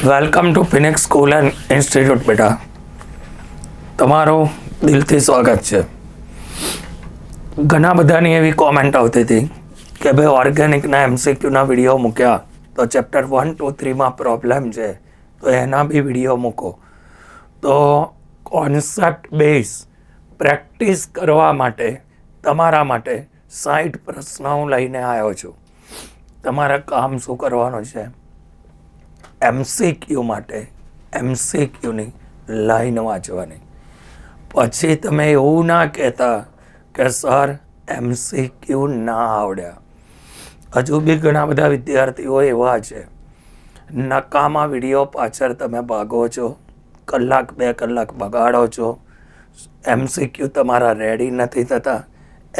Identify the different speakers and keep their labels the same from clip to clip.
Speaker 1: Welcome to Phoenix school and institute બેટા. તમારું દિલથી સ્વાગત છે. ઘણા બધાની એવી કોમેન્ટ આવતી હતી કે ભાઈ ઓર્ગેનિકના MCQના વિડીયો મૂક્યા તો ચેપ્ટર 1, 2, 3માં પ્રોબ્લેમ છે તો એના બી વિડીયો મૂકો. તો કોન્સેપ્ટ બેઝ પ્રેક્ટિસ કરવા માટે તમારા માટે 60 પ્રશ્નો હું લઈને આવ્યો છું. તમારે કામ શું કરવાનું છે? MCQ માટે MCQની લાઈન વાંચવાની. પછી તમે એવું ના કહેતા કે સર MCQ ના આવડ્યા. હજુ બી ઘણા બધા વિદ્યાર્થીઓ એવા છે નકામા વિડીયો પાછળ તમે ભાગો છો, કલાક 2 કલાક બગાડો છો, MCQ તમારા રેડી નથી થતા.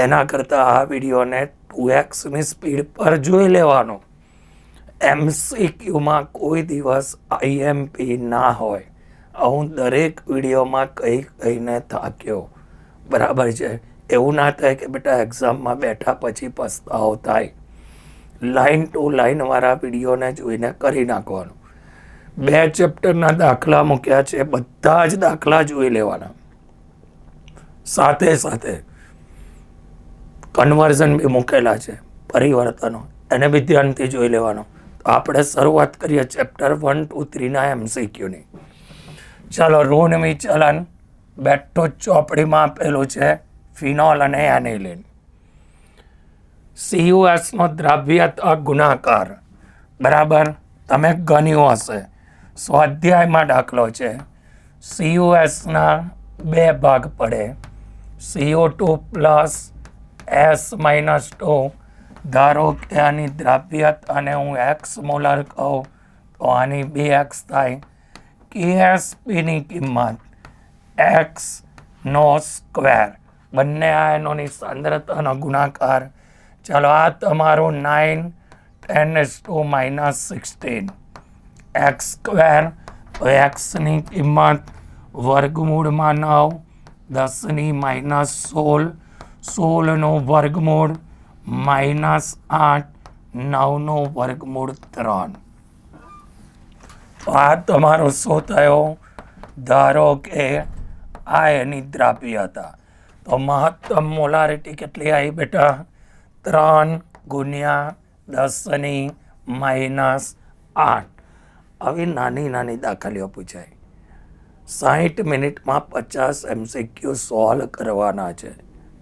Speaker 1: એના કરતાં આ વિડીયોને 2x સ્પીડ પર જોઈ લેવાનો. MCQમાં કોઈ દિવસ IMP ના હોય. હું દરેક વિડીયોમાં કહીને થાક્યો, બરાબર છે? એવું ના થાય કે બેટા એક્ઝામમાં બેઠા પછી પસ્તાવો થાય. લાઈન ટુ લાઈનવાળા વિડીયોને જોઈને કરી નાખવાનું. 2 ચેપ્ટરના દાખલા મૂક્યા છે, બધા જ દાખલા જોઈ લેવાના. સાથે સાથે કન્વર્ઝન બી મૂકેલા છે, પરિવર્તનો, એને બી ધ્યાનથી જોઈ લેવાનો. આપણે શરૂઆત કરીએ ચેપ્ટર 1, 2, 3ના MCQની. ચાલો, ઋણ વિચલન બેઠો ચોપડીમાં આપેલું છે ફિનોલ અને એનિલિન. CuSનો દ્રાવ્યતા ગુણાકાર, બરાબર? તમે ગણ્યું હશે. સ્વાધ્યાયમાં દાખલો છે. CuSના 2 ભાગ પડે, CO2 પ્લસ S-2. ધારો કે આની દ્રાવ્યતાને હું x મોલર કહું તો આની 2x થાય. KSPની કિંમત x², બંને આયનોની સાંદ્રતાનો ગુણાકાર. ચાલો, આ તમારું 9, 10⁻16. x², તો xની કિંમત વર્ગમૂળમાં 9, 10⁻16, 16નો વર્ગમૂળ -8, 9નો વર્ગમૂળ 3. તો આ તમારો શું થયો? ધારો કે આ એની દ્રાવ્યતા. તો મહત્તમ મોલારિટી કેટલી આવી બેટા? 3 × 10⁻8. આવી નાની નાની દાખલીઓ પૂછાય. 60 મિનિટમાં 50 MCQ સોલ્વ કરવાના છે.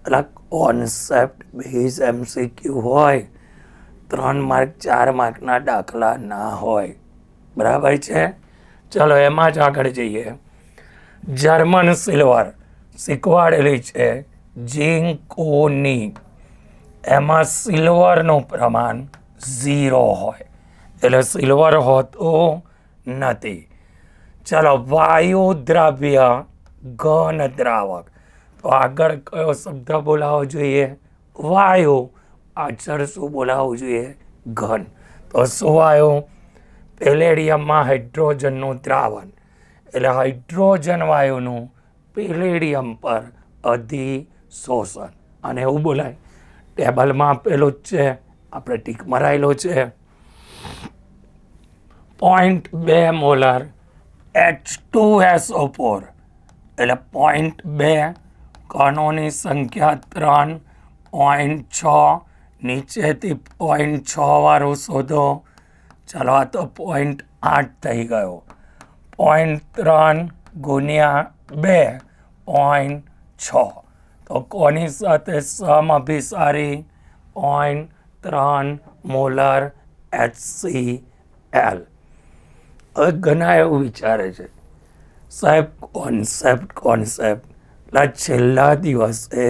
Speaker 1: એટલે કોન્સેપ્ટ બેઝ MCQ હોય, 3 માર્ક 4 માર્કના દાખલા ના હોય, બરાબર છે? ચલો, એમાં જ આગળ જઈએ. જર્મન સિલ્વર શીખવાડેલી છે ઝિંકોની. એમાં સિલ્વરનું પ્રમાણ 0 હોય, એટલે સિલ્વર હોતું નથી. ચલો, વાયુ દ્રાવ્ય ઘન દ્રાવક. તો આગળ કયો શબ્દ બોલાવવો જોઈએ? વાયુ. પાછળ શું બોલાવવું જોઈએ? ઘન. તો શું આવ્યું? પેલેડિયમમાં હાઇડ્રોજનનું દ્રાવણ, એટલે હાઇડ્રોજન વાયુનું પેલેડિયમ પર અધિશોષણ. અને એવું બોલાય. ટેબલમાં આપેલું જ છે, આપણે ટીક મરાયેલો છે. 0.2 મોલર H2SO4, એટલે 0.2. કણોની સંખ્યા 3, 0.6. નીચેથી 0.6 વાળું શોધો. ચાલો, આ તો 0.8 થઈ ગયો. 0.3 × 2, 0.6. તો કોની સાથે સમઅભિસારી? 0.3 મોલર HCl. હવે ઘણા એવું વિચારે છે, સાહેબ કોન્સેપ્ટ છેલ્લા દિવસે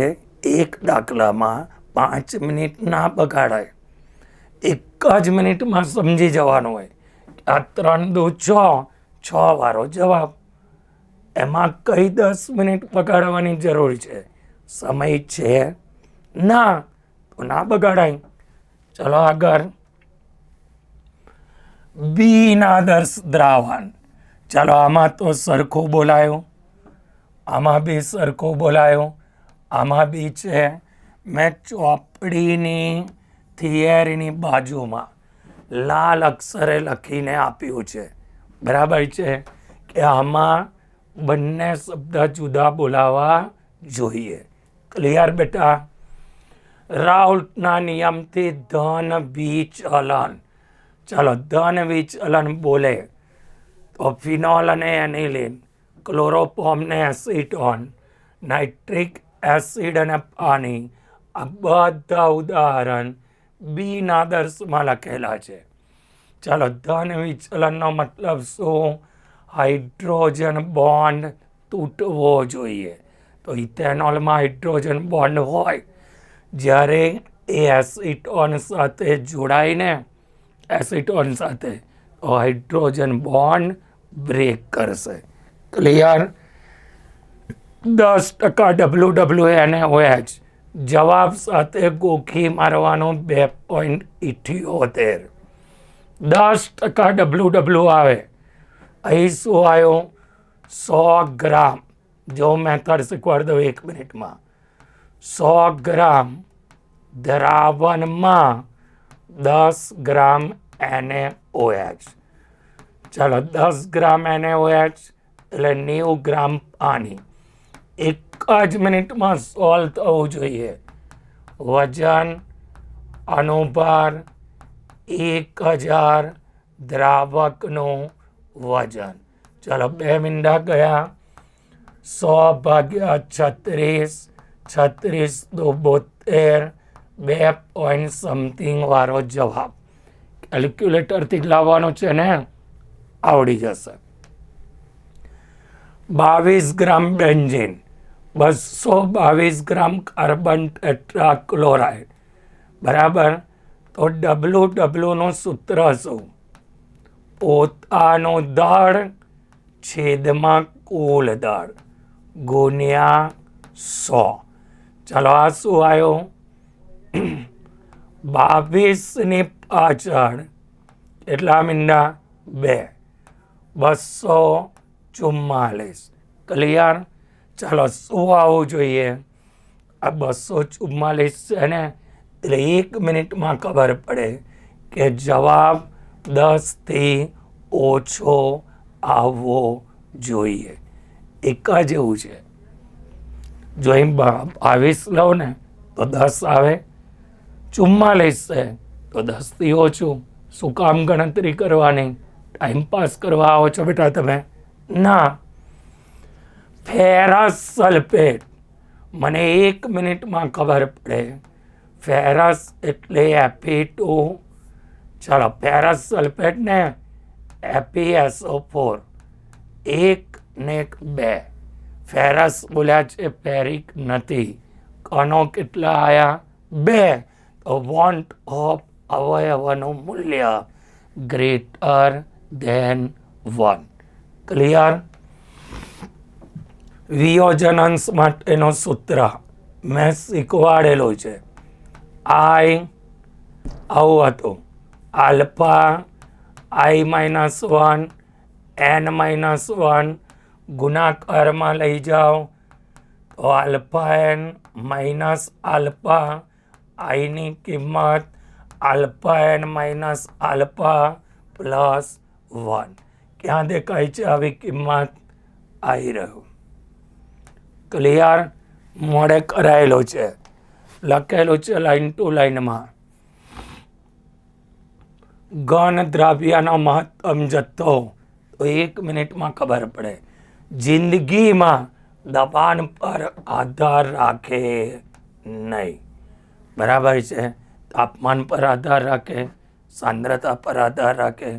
Speaker 1: એક દાખલામાં 5 મિનિટ ના બગાડાય. 1 જ મિનિટમાં સમજી જવાનું હોય. આ 3 દુ 6 વાળો જવાબ. એમાં કઈ 10 મિનિટ બગાડવાની જરૂર છે? સમય છે ના, તો ના બગાડાય. ચલો આગળ. બીના આદર્શ દ્રાવણ. ચાલો, આમાં તો સરખું બોલાયું, આમાં બી સરખું બોલાયું, આમાં બી છે. મેં ચોપડીની થિયરીની બાજુમાં લાલ અક્ષરે લખીને આપ્યું છે. બરાબર છે કે આમાં બંને શબ્દ જુદા બોલાવા જોઈએ. ક્લિયર બેટા? રાઉલ્ટના નિયમથી ધન વિચલન. ચાલો, ધન વિચલન બોલે તો ફિનોલ અને એનિલિન, ક્લોરોફોર્મ ને એસિટોન, નાઇટ્રિક એસિડ અને પાણી, આ બધા ઉદાહરણ બીના આદર્શમાં લખેલા છે. ચાલો, ધન વિચલનનો મતલબ શું? હાઇડ્રોજન બોન્ડ તૂટવો જોઈએ. તો ઇથેનોલમાં હાઇડ્રોજન બોન્ડ હોય, જ્યારે એ એસિટોન સાથે જોડાઈને એસિટોન સાથે તો હાઇડ્રોજન બોન્ડ બ્રેક કરશે. ક્લિયર? 10% WWNaOH જવાબ સાથે ગોખી મારવાનું 2.78. 10% WW આવે. અહીં શું આવ્યું? 100 ગ્રામ. જો મેથડ શીખવાડ દો 1 મિનિટમાં. 100 ગ્રામ દ્રાવણમાં 10 ગ્રામ NaOH. ચાલો, 10 ગ્રામ NaOH એટલે 90 ગ્રામ પાણી. એક જ મિનિટમાં સોલ્વ થવું જોઈએ. વજન અનુભાર 1000 દ્રાવકનું વજન. ચાલો, 2 મિનિટ ગયા. 100 ભાગ્યા 36, 36 દુ 72, 2 પોઈન્ટ સમથિંગ વાળો જવાબ. કેલ્ક્યુલેટરથી લાવવાનો છે ને, આવડી જશે. 22 ગ્રામ બેન્ઝીન, 222 ગ્રામ કાર્બન ટેટ્રાક્લોરાઇડ. બરાબર? તો WW નું સૂત્ર શું? પોતાનું દળ છેદમાં કુલ દળ ગુણ્યા 100. ચાલો, આ શું આવ્યું? 22 ની પાછળ એટલા મીંડા 2, 244. ક્લિયર? ચાલો, શું આવવું જોઈએ? આ 244 છે ને, એટલે 1 મિનિટમાં ખબર પડે કે જવાબ 10 થી ઓછો આવવો જોઈએ. એક જ એવું છે. જો અહીં 22 લઉં ને તો 10 આવે, 44 છે તો 10 થી ઓછું. શું કામ ગણતરી કરવાની? ટાઈમપાસ કરવા આવો છો બેટા તમે? ના. ફેરસ સલ્ફેટ મને 1 મિનિટમાં ખબર પડે. ફેરસ એટલે Fe2. ચાલો, ફેરસ સલ્ફેટ ને FeSO4, 1 ને 2. ફેરસ બોલ્યા છે, ફેરિક નથી. કણો કેટલા આયા? 2. તો વોન્ટ ઓફ અવયવનું મૂલ્ય ગ્રેટર ધેન 1. ક્લિયર? વિયોજન અંશ માટેનું સૂત્ર મેં શીખવાડેલું છે. આવું હતું. આલ્ફા I-1 N-1 ગુણાકારમાં લઈ જાઓ તો આલ્ફા N માઇનસ આલ્ફા આઈની કિંમત alpha N minus alpha plus 1. ક્યાં દેખાય છે આવી કિંમત? આવી રહ્યું. ક્લિયર? મોડે કરાયેલું છે, લખેલું છે લાઈન ટુ લાઈનમાં. ઘન દ્રવ્યનો મહત્તમ જથ્થો તો 1 મિનિટમાં ખબર પડે. જિંદગીમાં દબાણ પર આધાર રાખે નહીં. બરાબર છે? તાપમાન પર આધાર રાખે, સાંદ્રતા પર આધાર રાખે.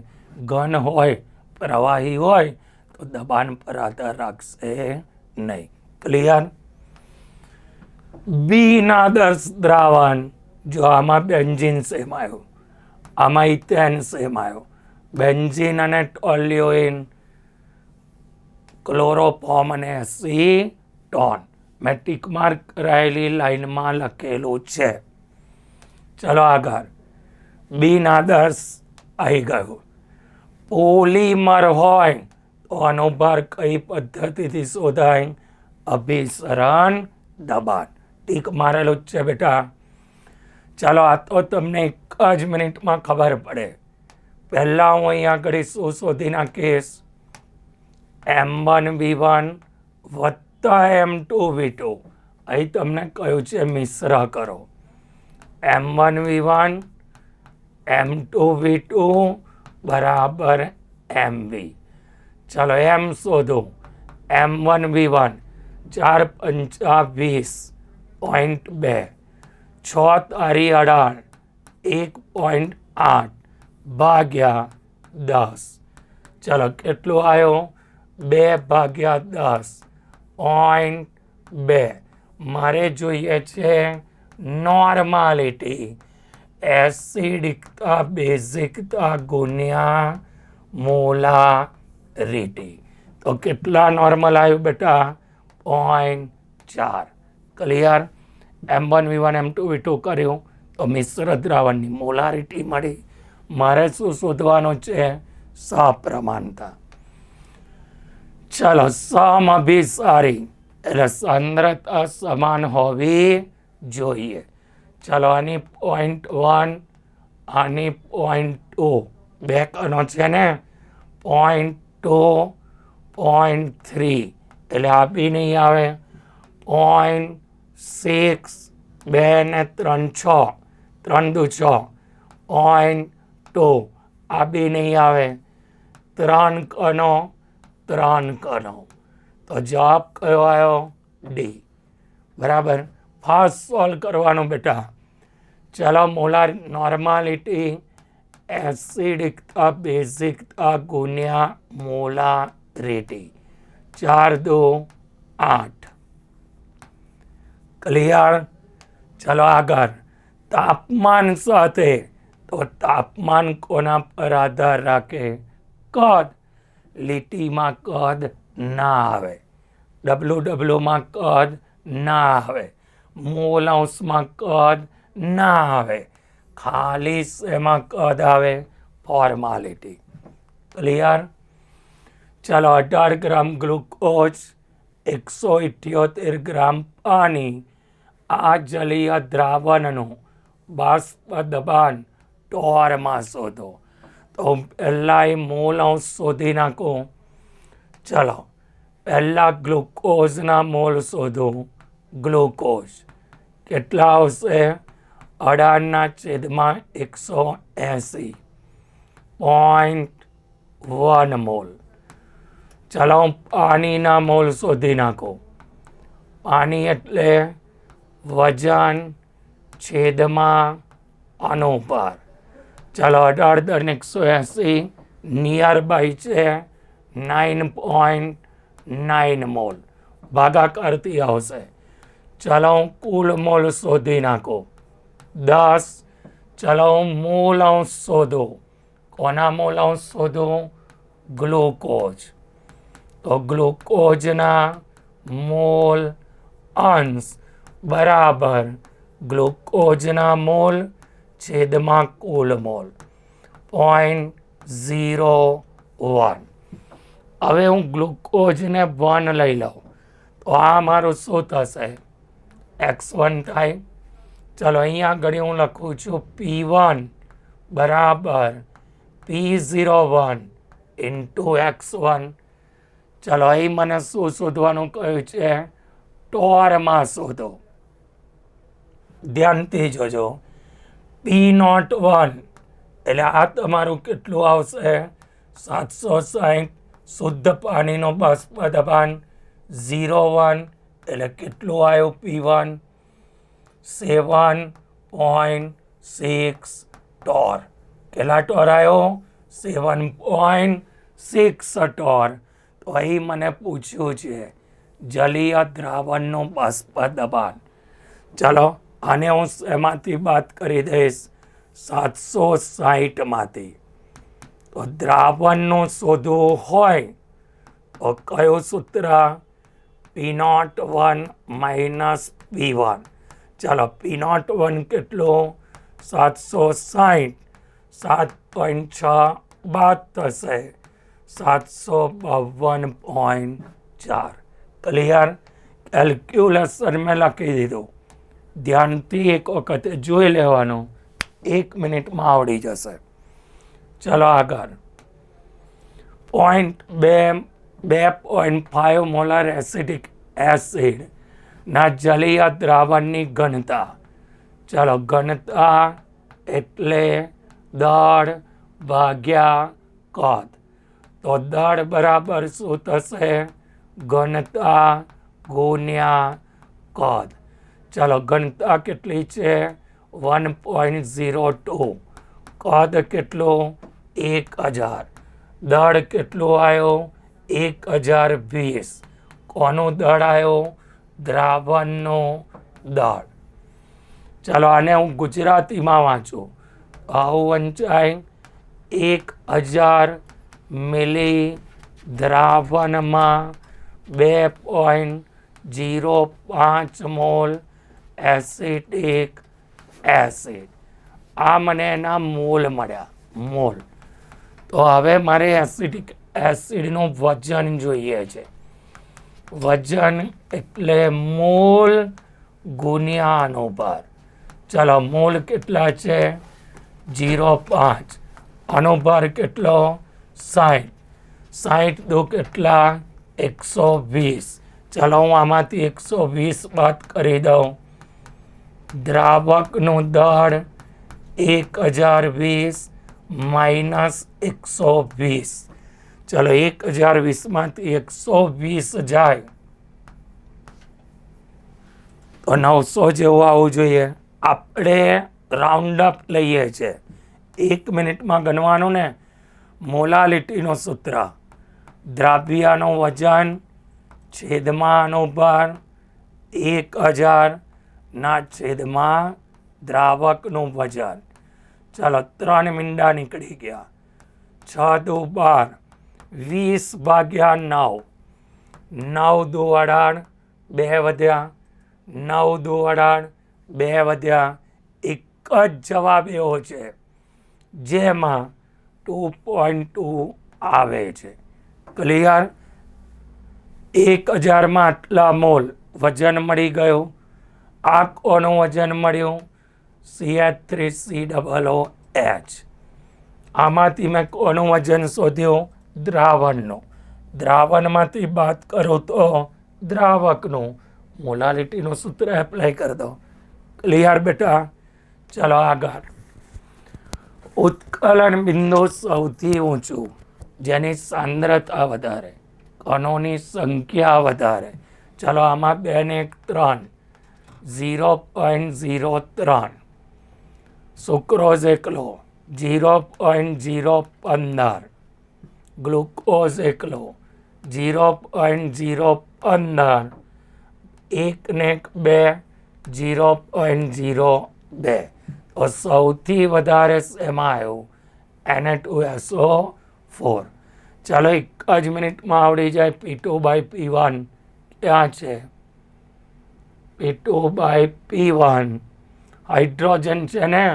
Speaker 1: ઘન હોય, પ્રવાહી હોય તો દબાણ પર આધાર રાખશે નહીં. ક્લિયર? બીના આદર્શ દ્રાવણ. જો આમાં બેન્ઝીન સેમ આવ્યું, આમાં ઇથેન સેમ આવ્યો. બેન્ઝીન અને ટોલ્યુઇન, ક્લોરોફોર્મ અને એસિટોન. મેં ટીક માર્ક કરાયેલી લાઈનમાં લખેલું છે. ચલો આગળ. બીના આદર્શ આવી ગયું. પોલીમર હોય તો અનુભાર કઈ પદ્ધતિથી શોધાય? અભિસરણ દબાણ. ટીક મારેલું જ છે બેટા. ચાલો, આ તો તમને 1 જ મિનિટમાં ખબર પડે. પહેલાં હું અહીંયા આગળ શું શોધી નાખીશ? M1V1 વત્તા M2V2. અહીં તમને કહ્યું છે મિશ્ર કરો. M1V1 M2V2 બરાબર MV. ચલો M શોધો. M1V1 4 પંચા 20.2 6 તારી 18 1.8 ભાગ્યા 10. ચલો કેટલું આવ્યો? 2/10.2. મારે જોઈએ છે નોર્માલિટી, એસિડિકતા બેઝિકતા ગુણ્યા મોલારિટી. તો કેટલા નોર્મલ આવ્યું બેટા? 0.4. ક્લિયર? M1V1 M2V2 કર્યું તો મિશ્ર દ્રાવણની મોલારિટી મળી. મારે શું શોધવાનું છે? સપ્રમાણતા. ચલો સમઅભિસારી એટલે સાંદ્રતા સમાન હોવી જોઈએ. ચલો આની 0.1 આની 0.2 બે કણો છે ને 0.2 0.3 એટલે આ બી નહીં આવે. 0.6 2 ને 3 6 3 દુ 6 0.2 આ બી નહીં આવે. 3 કણો 3 કણો તો જવાબ કયો આવ્યો? ડી. બરાબર. ફાસ્ટ સોલ્વ કરવાનું બેટા. ચલો મોલાર નોર્માલિટી એસિડિકતા બેઝિકતા ગુણ્યા મોલારિટી 4 દુ 8. ક્લિયર? ચલો આગળ. તાપમાન સાથે તો તાપમાન કોના પર આધાર રાખે? કદ. લીટીમાં કદ ના આવે. WW કદ ના આવે. મોલ અંશમાં કદ ના આવે. ખાલી એમાં કદ આવે? ફોર્માલિટી. ક્લિયર? ચલો 18 ગ્રામ ગ્લુકોઝ 178 ગ્રામ પાણી આ જલીય દ્રાવણનું બાષ્પ દબાણ ટોરમાં શોધો. તો પહેલાં એ મોલ અંશ શોધી નાખો. ચલો પહેલાં ગ્લુકોઝના મોલ શોધો. ગ્લુકોઝ કેટલા આવશે? 18/180 0.1 મોલ. ચલો પાણીના મોલ શોધી નાખો. પાણી એટલે વજન છેદમાં અનુપાત. ચલો 18/180 નિયર બાય છે 9.9 મોલ. ભાગાકારથી આવશે. ચલો કુલ મોલ શોધી નાખો 10. ચલો મૂલ અંશ શોધો. કોના મૂલ અંશ શોધો? ગ્લુકોઝ. તો ગ્લુકોઝના મોલ અંશ બરાબર ગ્લુકોઝના મોલ છેદમાં કુલ મોલ 0.01. હવે હું ગ્લુકોઝને 1 લઈ લઉં તો આ મારું શું થશે? x1 થાય. ચલો અહીંયા આગળ હું લખું છું P1 બરાબર P01 ઇન્ટુ x1. ચલો અહીં મને શું શોધવાનું કહ્યું છે? ટોરમાં શોધો. ધ્યાનથી જોજો. P01 એટલે આ તમારું કેટલું આવશે? 760. શુદ્ધ પાણીનો બાષ્પ દબાણ 0.1 એટલે કેટલું આવ્યું? P1 7.6 ટોર. કેટલા ટોર આવ્યો? 7.6 ટોર. તો અહીં મને પૂછ્યું છે જલીય દ્રાવણનું બાષ્પ દબાણ. ચલો આને હું એમાંથી બાદ કરી દઈશ 760માંથી. તો દ્રાવણનું શોધવું હોય તો કયું સૂત્ર? P01 minus P1. ચલો P01 કેટલું? 760. 7.6 બાદ થશે 752.4. ક્લિયર? કેલ્ક્યુલેશન મેં લખી દીધું. ધ્યાનથી એક વખત જોઈ લેવાનું. 1 મિનિટમાં આવડી જશે. ચલો આગળ 2.5 મોલર એસિડિક એસિડના જલીય દ્રાવણની ઘનતા. ચલો ઘનતા એટલે દળ ભાગ્યા કદ. તો દળ બરાબર શું થશે? ઘનતા ગુણ્યા કદ. ચલો ઘનતા કેટલી છે? 1.02. કદ કેટલું? 1000. દળ કેટલું આવ્યો? 1020. કોનું દળ આવ્યો? દ્રાવણનું દળ. ચાલો આને હું ગુજરાતીમાં વાંચું. આવું વંચાય 1000 મિલી દ્રાવણમાં 2.05 મોલ એસિટિક એસિડ. આ મને એના મોલ મળ્યા. મોલ. તો હવે મારે એસિટિક એસિડનું વજન જોઈએ છે. વજન એટલે મોલ ગુણ્યા અનુભાર. ચલો મોલ કેટલા છે? 0.5. અનુભાર કેટલો? 60. 60 દો કેટલા? 120. ચલો હું આમાંથી 120 બાદ કરી દઉં. દ્રાવકનું દળ 1020 માઇનસ 120. ચલો 1020માંથી 120 જાય તો 900 જેવું આવવું જોઈએ. આપણે રાઉન્ડ અપ લઈએ છીએ. 1 મિનિટમાં ગણવાનું ને. મોલાલિટીનું સૂત્ર. દ્રાવ્યનું વજન છેદમાં અનુભાર 1000 ના છેદમાં દ્રાવકનું વજન. ચાલો 3 મીંડા નીકળી ગયા. 6 દુ 12. 20 ભાગ્યા 9. 9 દુ 18. 2 વધ્યા. 9 દુ 18. 2 વધ્યા. એક જ જવાબ એવો છે જેમાં 2.2 આવે છે. ક્લિયર? 1000માં આટલા મોલ વજન મળી ગયું. આ કોનું વજન મળ્યું? CH3COOH. આમાંથી મેં કોનું વજન શોધ્યું? દ્રાવણનું. દ્રાવણમાંથી બાદ કરો તો દ્રાવકનું. મોલાલિટીનું સૂત્ર એપ્લાય કરી દો. ક્લિયર બેટા? ચલો આગળ. ઉત્કલન બિંદુ સૌથી ઊંચું, જેની સાંદ્રતા વધારે, કણોની સંખ્યા વધારે. ચલો આમાં 2 ને 3. 0.03. સુક્રોઝ એકલો 0.015. ગ્લુકોઝ એકલો 0.015. 1 ને 2 0.02. તો સૌથી વધારે એમાં આવ્યું Na2SO4. ચાલો એક જ મિનિટમાં આવડી જાય. P2/P1 ક્યાં છે? P2/P1 હાઇડ્રોજન છે ને,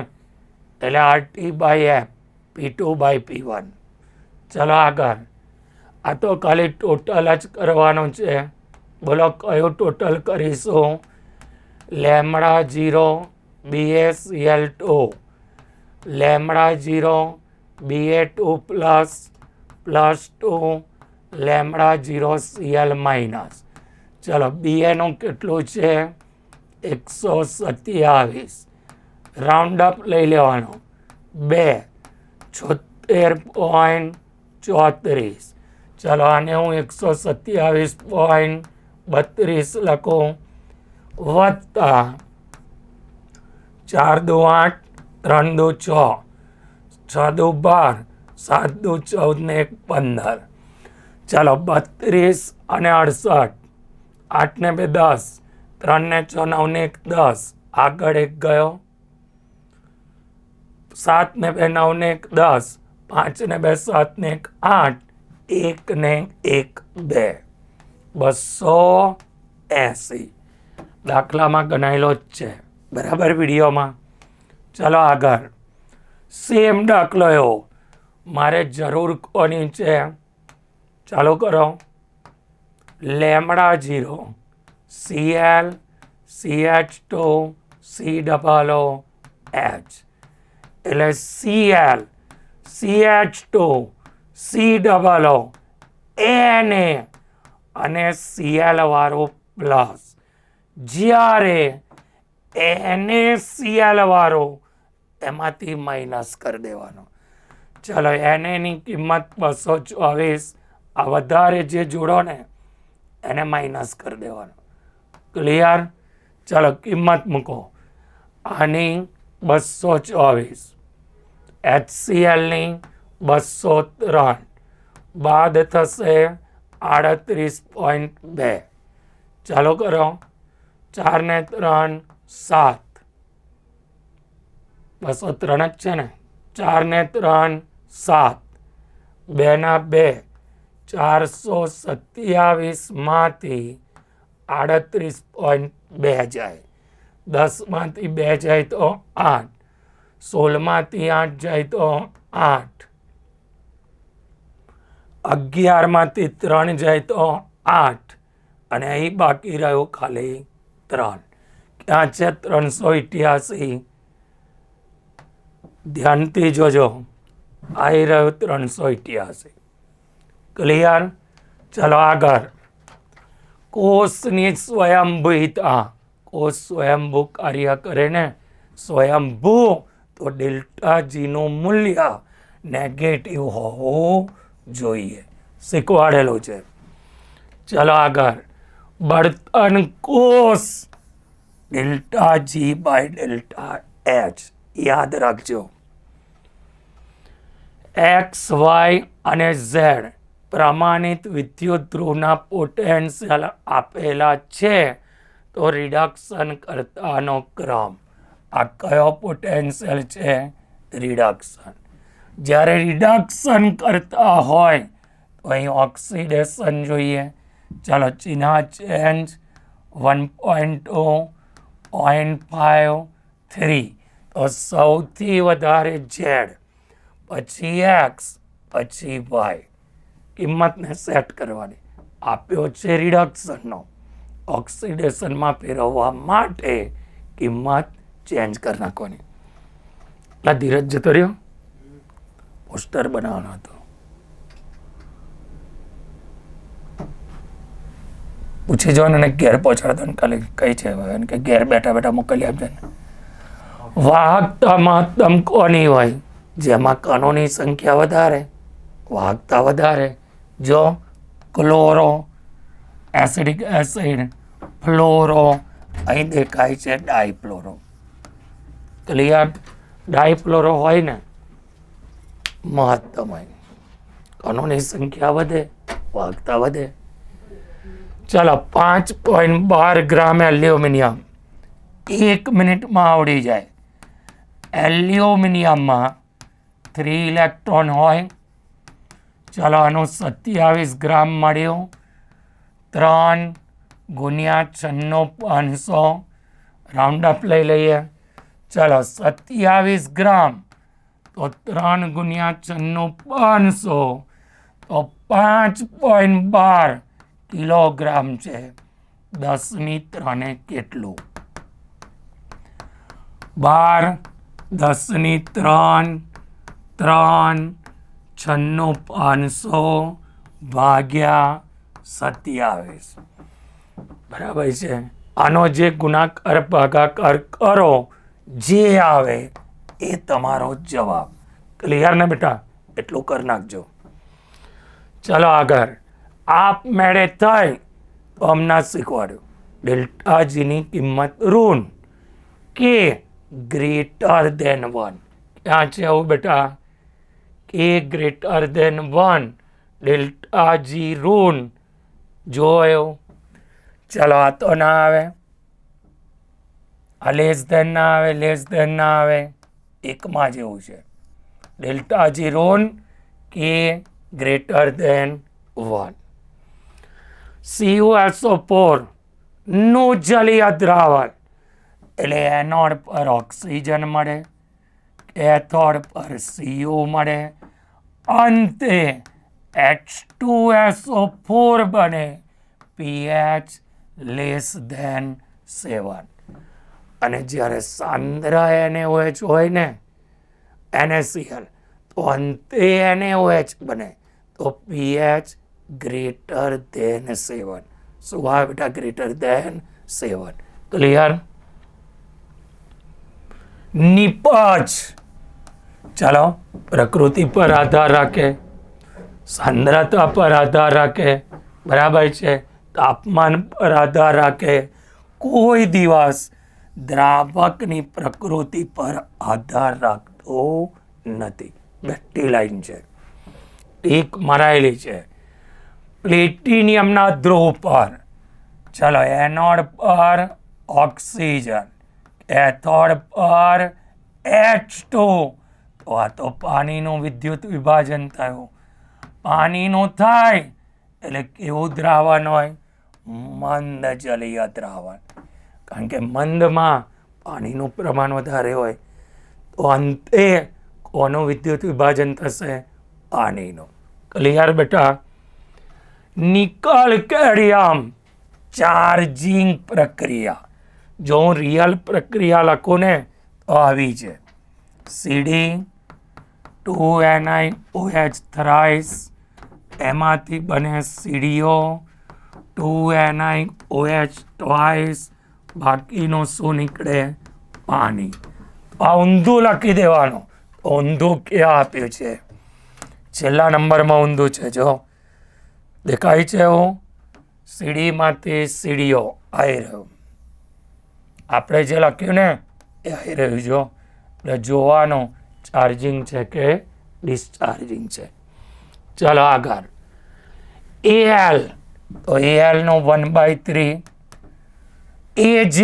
Speaker 1: એટલે RT/F. P2/P1. ચલો આગળ. આ તો ખાલી ટોટલ જ કરવાનું છે. બોલો કયું ટોટલ કરીશું? λ0 BaCl2 λ0 Ba2 plus 2 λ0 Cl minus. ચલો Baનું કેટલું છે? 127. રાઉન્ડ અપ લઈ લેવાનો. 2 76.34. ચલો આને હું 127.32 લખું. વત્તા 4 દુ 8. 3 દુ 6. 6 દુ 12. 7 દુ 14 ને 1 15. ચલો 32 અને 68. 8 ને 2 10. 3 ને 6 9 ને 1 10. આગળ એક ગયો. 7 ને 2 9 ને 1 10. 5 ને 2 7 ને 1 8. 1 ને 1 2. 280. દાખલામાં ગણાયેલો જ છે. બરાબર વિડીયોમાં? ચલો આગળ. સેમ દાખલો એવો મારે જરૂર કોની છે? ચાલો કરો. λ0 Cl CH2 COOH. એટલે Cl CH2 COO Na અને Cl વાળો પ્લસ. જ્યારે NaCl વાળો એમાંથી માઇનસ કરી દેવાનો. ચલો Na ની કિંમત 224, આ વધારે જે જોડો ને એને માઇનસ કરી દેવાનો. ક્લિયર? ચલો કિંમત મૂકો. આની 224, HCl ની 203, બાદ થશે 38.2. ચાલો કરો. 4 ને 3 7, 203 જ છે ને. 4 ને 3 7, 2 ના 2, 427 માંથી 38.2 જાય. 10 માંથી 2 જાય તો 8, 16 માંથી 8 જાય તો 8, 11 માંથી 3 જાય તો 8, અને અહીં બાકી રહ્યો ખાલી 3. ક્યાં છે 388? ધ્યાનથી જોજો. આવી રહ્યો 388. ક્લિયર? ચલો આગળ. કોષની સ્વયંભૂતા. કોષ સ્વયંભૂ કાર્ય કરે ને, સ્વયંભૂ, તો ડેલ્ટા જીનું મૂલ્ય નેગેટિવ હોવું જોઈએ. શીખવાડેલું છે. ચલો આગળ. બળતણ કોષ delta G by delta H. યાદ રાખજો. X, Y અને Z પ્રમાણિત વિદ્યુત ધ્રુવના પોટેન્શિયલ આપેલા છે, તો રિડક્શન કરતાનો ક્રમ. આ કયો પોટેન્શિયલ છે? રિડક્શન. જ્યારે રિડક્શન કરતા હોય તો અહીં ઓક્સિડેશન જોઈએ. ચાલો ચિહ્ન ચેન્જ. 1.2, 0.5, 3. તો સૌથી વધારે Z, પછી X, પછી Y. કિંમતને સેટ કરવાની. આપ્યો છે રિડક્શનનો. ઓક્સિડેશનમાં ફેરવવા માટે કિંમત ચેન્જ કરી નાખવાની. એટલે ધીરજ જતો રહ્યો. પોસ્ટર બનાવવાનો હતો. પૂછી જો ને ઘેર પહોંચાડતો ને ખાલી કઈ છે કે ઘેર બેઠા બેઠા મોકલી આપજે ને. વાહકતા મહત્તમ કોની હોય? જેમાં કણોની સંખ્યા વધારે, વાહકતા વધારે. જો ક્લોરો, એસિડિક એસિડ, ફ્લોરો, અહીં દેખાય છે ડાયફ્લોરો. ક્લિયર? ડાયફ્લોરો હોય ને મહત્તમ હોય. કણોની સંખ્યા વધે, વાહકતા વધે. ચાલો 5.12 ગ્રામ એલ્યુમિનિયમ 1 મિનિટમાં આવડી જાય. એલ્યુમિનિયમમાં 3 ઇલેક્ટ્રોન હોય. ચાલો આનું 27 ગ્રામ મળ્યું. 3 ગુણ્યા 96,500 રાઉન્ડ અપ લઈ લઈએ. ચાલો 27 ગ્રામ તો 3 ગુણ્યા 96,500 તો 5.12 કિલોગ્રામ છે. 10⁻³ કેટલું? 12, 10⁻³ 3, 96,500 ભાગ્યા 27. બરાબર છે. આનો જે ગુણાકાર ભાગાકાર કરો, જે આવે એ તમારો જવાબ. ક્લિયર ને બેટા? એટલું કરી નાખજો. ચલો આગળ. આપમેળે થાય તો હમણાં શીખવાડ્યું. ડેલ્ટા જીની કિંમત ઋણ કે ગ્રેટર દેન 1. ક્યાં છે આવું બેટા? કે ગ્રેટર દેન 1, ડેલ્ટા જી ઋણ. જોયો? ચલો આ તો ના આવે. આ લેસ દેન ના આવે, લેસ દેન ના આવે. એકમાં જેવું છે. ડેલ્ટા જી ઋણ કે ગ્રેટર દેન 1. CuSO4 નું જલીય દ્રાવણ, એટલે એનોડ પર ઓક્સિજન મળે, કેથોડ પર Cu મળે, અંતે H2SO4 બને, pH <7. અને જ્યારે સાંદ્ર NaOH હોય ને, NaCl, તો તો અંતે NaOH બને તો pH ગ્રેટર ધેન 7. શું આવે બેટા? Greater than 7. ક્લિયર? નિપજ ચાલો પ્રકૃતિ પર આધાર રાખે, સાંદ્રતા પર આધાર રાખે, બરાબર છે, તાપમાન પર આધાર રાખે, કોઈ દિવસ દ્રાવકની પ્રકૃતિ પર આધાર રાખતો નથી. બેટી લાઈન છે, ટીક મરાયેલી છે. પ્લેટિનિયમના ધ્રુવ પર ચલો એનોડ પર ઓક્સિજન, કેથોડ પર H2. તો આ તો પાણીનું વિદ્યુત વિભાજન થયું. પાણીનું થાય એટલે કેવું દ્રાવણ હોય? મંદ જલીય દ્રાવણ. કારણ કે મંદમાં પાણીનું પ્રમાણ વધારે હોય તો અંતે કોનું વિદ્યુત વિભાજન થશે? પાણીનું. ક્લિયર બેટા? નિકલ કેડમિયમ ચાર્જિંગ પ્રક્રિયા. જો હું રિયલ પ્રક્રિયા લખું ને તો આવી છે. CD2NiOH થ્રાઇસ, એમાંથી બને CDO, 2NiOH ટ્વાઇસ, બાકીનું શું નીકળે? પાણી. આ ઊંધું લખી દેવાનું. ઊંધું ક્યાં આપ્યું છે? છેલ્લા નંબરમાં ઊંધું છે. જો દેખાય છે એવું? સીડીમાંથી CDO આવી રહ્યું. આપણે જે લખ્યું ને એ આવી રહ્યું. જો એટલે જોવાનું ચાર્જિંગ છે કે ડિસ્ચાર્જિંગ છે. ચાલો આગળ. Al તો Al નો 1/3, Ag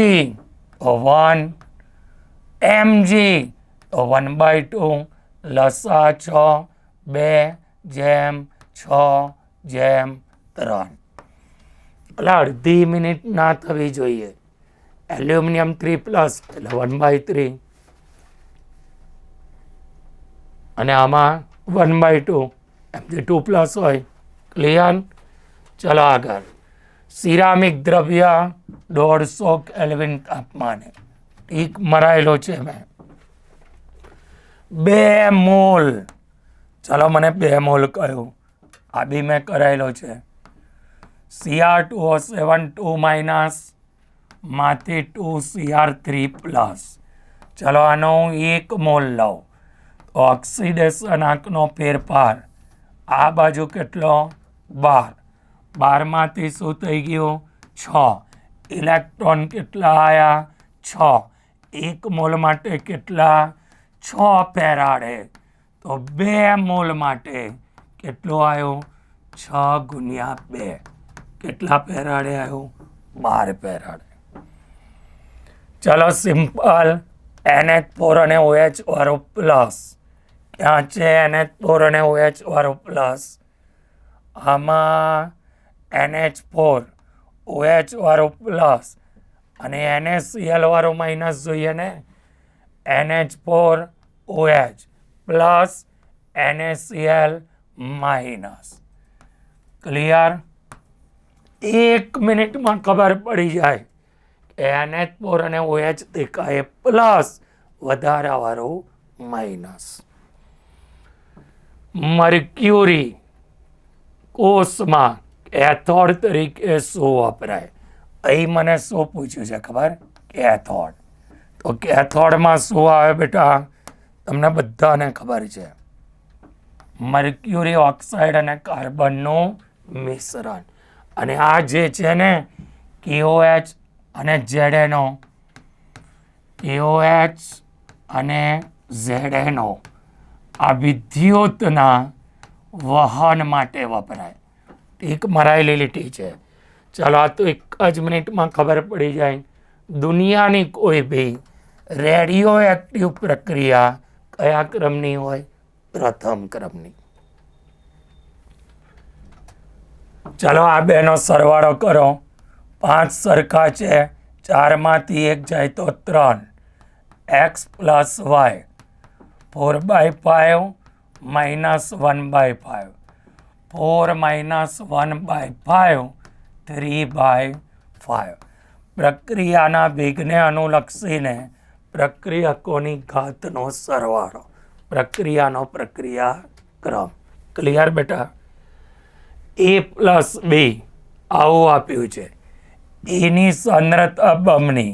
Speaker 1: તો 1, Mg તો 1/2, લસા 6, 2/6/3. એટલે અડધી મિનિટ ના થવી જોઈએ. એલ્યુમિનિયમ 3+ એટલે 1/3 અને આમાં 1/2, એમ જે 2+ હોય. ક્લિયર? ચલો આગળ. સિરામિક દ્રવ્ય 150 કેલ્વિન તાપમાને, ટીક મરાયેલો છે મેં. 2 મોલ. ચલો મને 2 મોલ કહ્યું, આ બી મેં કરાયેલો છે. Cr2O7 2- માંથી 2Cr3+. ચલો આનો 1 મોલ લઉં તો ઓક્સિડેશન આંકનો ફેરફાર આ બાજુ કેટલો? 12. 12 માંથી શું થઈ ગયું? 6. ઇલેક્ટ્રોન કેટલા આવ્યા? 6. 1 મોલ માટે કેટલા? 6 ફેરાડે. તો 2 મોલ માટે કેટલું આવ્યું? 6 × 2. કેટલા ફેરાડે આવ્યું? 12 ફેરાડે. ચલો સિમ્પલ. NH4 અને OH વાળો પ્લસ. ક્યાં છે NH4 અને OH વાળો પ્લસ? આમાં NH4 OH વાળો પ્લસ અને NaCl વાળો માઇનસ જોઈએ ને. NH4 OH plus NaCl minus. Clear? 1 મિનિટમાં ખબર પડી જાય કે NH4 અને OH દેખાય પ્લસ, વધારાવાળો માઇનસ. મર્ક્યુરી કોષમાં કેથોડ તરીકે શું વપરાય? અહીં મને શું પૂછ્યું છે ખબર? કેથોડ. તો કેથોડમાં શું આવે બેટા? તમને બધાને ખબર છે. મર્ક્યુરી ઓક્સાઇડ અને કાર્બનનું મિશ્રણ. અને આ જે છે ને KOH અને ZNO, KOH અને ZNO આ વિદ્યુતના વહન માટે વપરાય. ટીક મરાયેલી લીટી છે. ચાલો આ તો 1 જ મિનિટમાં ખબર પડી જાય. દુનિયાની કોઈ બી રેડિયો એક્ટિવ પ્રક્રિયા કયા ક્રમની હોય? પ્રથમ ક્રમની. ચાલો આ બેનો સરવાળો કરો. 5 સરખા છે, 4 માંથી 1 જાય તો 3. x + y 4/5 - 1/5. 4 - 1/5 3/5. પ્રક્રિયાના વેગને અનુલક્ષીને પ્રક્રિયકોની ઘાતનો સરવાળો. પ્રક્રિયાનો પ્રક્રિયાક્રમ. ક્લિયર બેટા? A+B આવું આપ્યું છે. એની સાંદ્રતા બમણી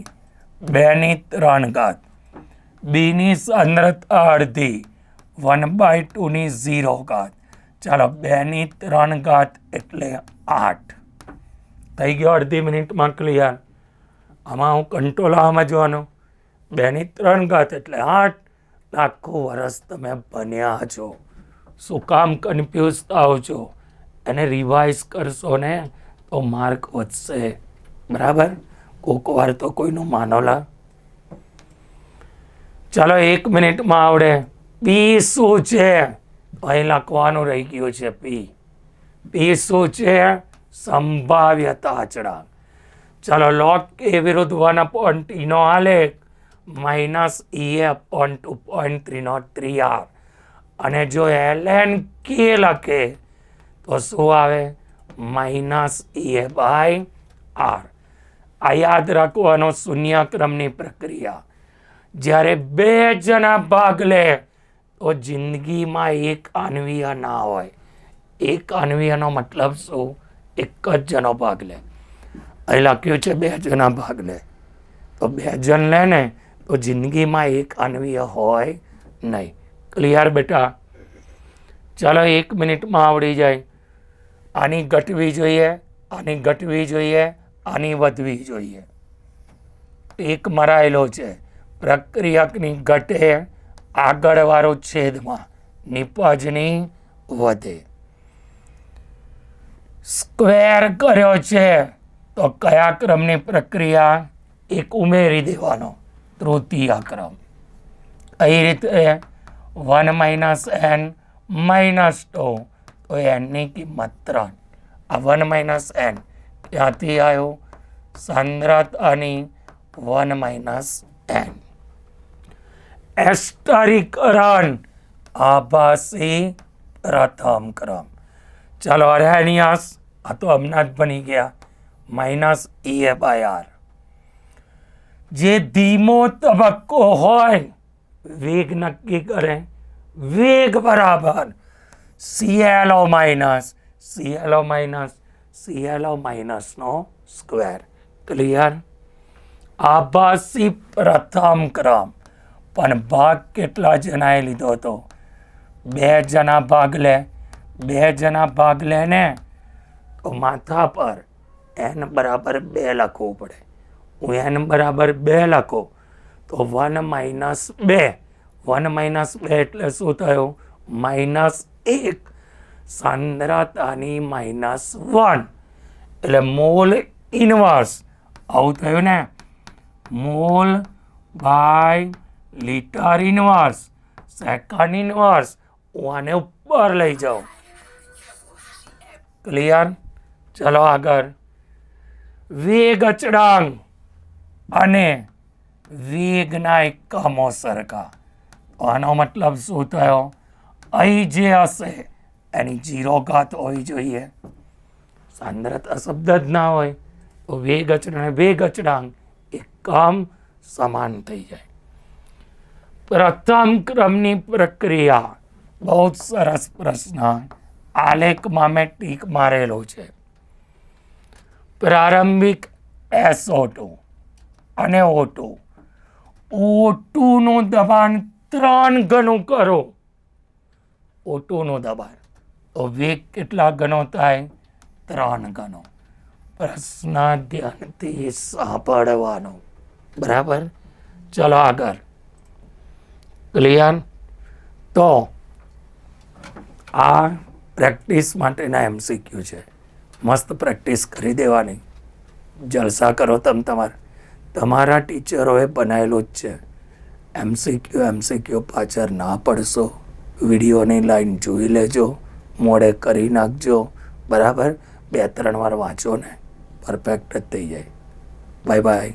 Speaker 1: 2^3, બીની સાંદ્રતા અડધી 1/2 0. ચાલો 2^3 એટલે 8 થઈ ગયો. અડધી મિનિટમાં ક્લિયર. આમાં હું કંટ્રોલામાં જોવાનું. 2^3 એટલે 8. આખું વર્ષ તમે ભણ્યા છો. શું કામ કન્ફ્યુઝ થાવ છો? એને રિવાઇઝ કરશો ને તો માર્ક વધશે. બરાબર? કોક વાર તો કોઈનું માનોલા. ચાલો 1 મિનિટમાં આવડે. પી શું છે? અહીં લખવાનું રહી ગયું છે. પી શું છે? સંભાવ્યતા અચળાંક. ચાલો log k વિરુદ્ધ 1/t નો આલેખ -EA/2.303R. અને જો ln k લખે તો શું આવે? -EA/r. આ યાદ રાખવાનો શૂન્યક્રમની પ્રક્રિયા. જ્યારે 2 જણા ભાગ લે તો જિંદગીમાં એક અન્વયી ના હોય. એક અન્વયીનો મતલબ શું? એક જ જણો ભાગ લે. અહીં લખ્યું છે 2 જણા ભાગ લે. તો 2 જણ લે ને તો જિંદગીમાં એક અન્વયી હોય નહીં. ક્લિયર બેટા? ચાલો 1 મિનિટમાં આવડી જાય. આની ઘટવી જોઈએ, આની ઘટવી જોઈએ, આની વધવી જોઈએ. એક મરાયેલો છે. પ્રક્રિયકની ઘટે આગળવાળો છેદમાં, નિપજની વધે. સ્ક્વેર કર્યો છે તો કયા ક્રમની પ્રક્રિયા? એક ઉમેરી દેવાનો, તૃતીય ક્રમ. કઈ રીતે? 1 - n - 2 તો n ની કિંમત 3. આ 1 - n ક્યાંથી આવ્યું? સાંદ્રતાની 1 - n. એસ્ટરીકરણ આભાસી પ્રથમ ક્રમ. ચાલો અરેનિયસ, આ તો હમણાં જ બની ગયા. -EA/r. જે ધીમો તબક્કો હોય વેગ નક્કી કરે. વેગ બરાબર ClO નો સ્ક્વેર. ક્લિયર? આભાસી પ્રથમ ક્રમ. પણ ભાગ કેટલા જણાએ લીધો હતો? 2 જણા ભાગ લે. 2 જણા ભાગ લે ને તો માથા પર n બરાબર 2 લખવું પડે. હું n બરાબર 2 લખું તો 1 - 2. 1 - 2 એટલે શું થયું? -1. સાંદ્રતાની -1 એટલે મોલ ઇનવર્સ. આવું થયું ને? Mole by litre inverse, second inverse. હું આને ઉપર લઈ જાઉં. ક્લિયર? ચલો આગળ. વેગ અચળાંક અને વેગના એકમો સરખા. આનો મતલબ શું થયો? અહીં જે હશે એની 0 ઘાત હોવી જોઈએ. સાંદ્રતા શબ્દ જ ના હોય તો વેગ અચળાંક એકમ સમાન થઈ જાય. પ્રથમ ક્રમની પ્રક્રિયા. બહુ સરસ પ્રશ્ન. આલેખમાં મેં ટીક મારેલો છે. પ્રારંભિક SO2 અને O2. O2 નું દબાણ 3 ગણું કરો. O2 નું દબાણ તો વેગ કેટલા ગણો થાય? 3 ગણો. પ્રશ્ન ધ્યાનથી સાંભળવાનો. બરાબર? ચલો આગળ. ક્લિયર? તો આ પ્રેક્ટિસ માટેના MCQ છે. મસ્ત પ્રેક્ટિસ કરી દેવાની. જલસા કરો તમારા ટીચરોએ બનાવેલું જ છે. MCQ પાછળ ના પડશો. વિડીયોની લાઈન જોઈ લેજો, મોડે કરી નાખજો. બરાબર? 2-3 વાર વાંચો ને પરફેક્ટ જ થઈ જાય. Bye bye.